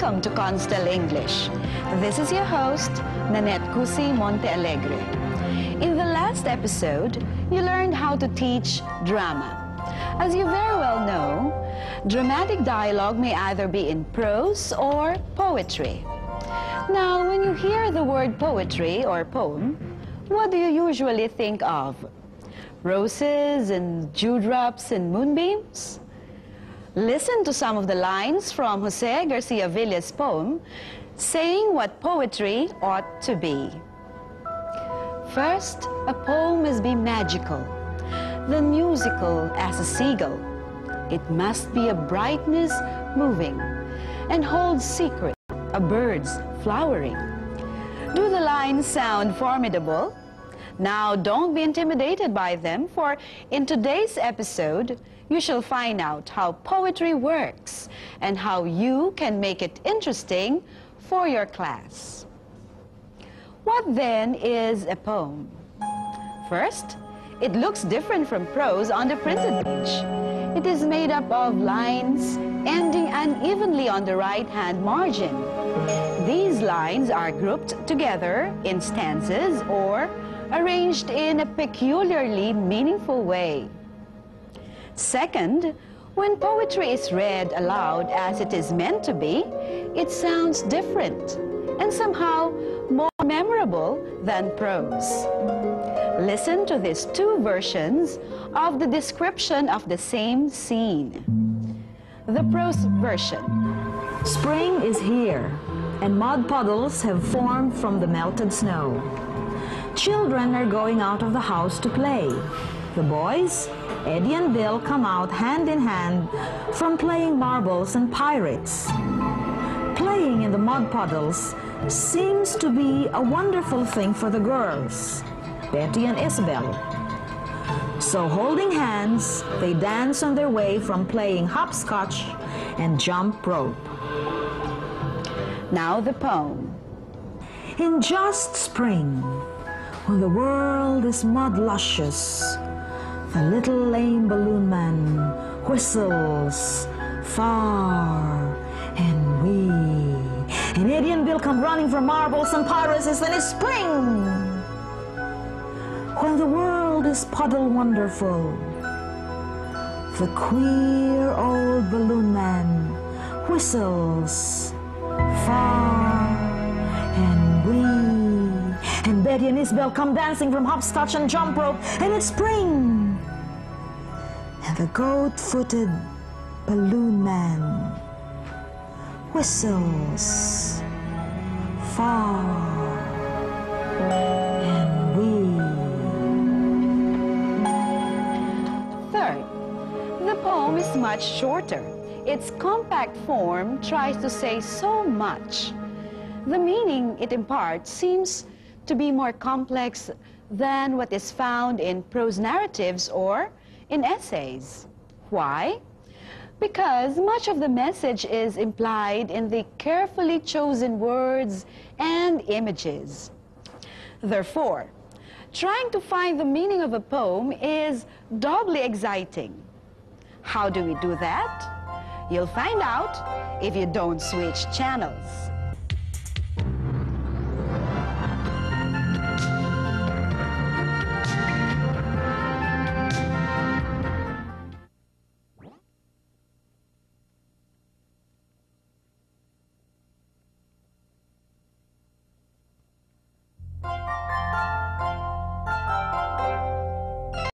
Welcome to Constel English. This is your host, Nanette Cusi Montealegre. In the last episode, you learned how to teach drama. As you very well know, dramatic dialogue may either be in prose or poetry. Now, when you hear the word poetry or poem, what do you usually think of? Roses and dewdrops and moonbeams? Listen to some of the lines from Jose Garcia Villa's poem saying what poetry ought to be. First, a poem must be magical, then musical as a seagull. It must be a brightness moving and hold secret, a bird's flowering. Do the lines sound formidable? Now, don't be intimidated by them, for in today's episode, you shall find out how poetry works and how you can make it interesting for your class. What then is a poem? First, it looks different from prose on the printed page. It is made up of lines ending unevenly on the right-hand margin. These lines are grouped together in stanzas or arranged in a peculiarly meaningful way. Second, when poetry is read aloud as it is meant to be, it sounds different and somehow more memorable than prose. Listen to these two versions of the description of the same scene. The prose version. Spring is here, and mud puddles have formed from the melted snow. Children are going out of the house to play. The boys, Eddie and Bill, come out hand in hand from playing marbles and pirates. Playing in the mud puddles seems to be a wonderful thing for the girls, Betty and Isabel. So holding hands, they dance on their way from playing hopscotch and jump rope. Now the poem. In just spring, when the world is mud luscious, the little lame balloon man whistles far and wee. And Eddie and Bill come running from marbles and pirates, and it's spring. When the world is puddle wonderful, the queer old balloon man whistles far and wee. And Betty and Isabel come dancing from hopscotch and jump rope, and it's spring. And the goat-footed balloon man whistles far and wee. Third, the poem is much shorter. Its compact form tries to say so much. The meaning it imparts seems to be more complex than what is found in prose narratives or in essays. Why? Because much of the message is implied in the carefully chosen words and images. Therefore, trying to find the meaning of a poem is doubly exciting. How do we do that? You'll find out if you don't switch channels.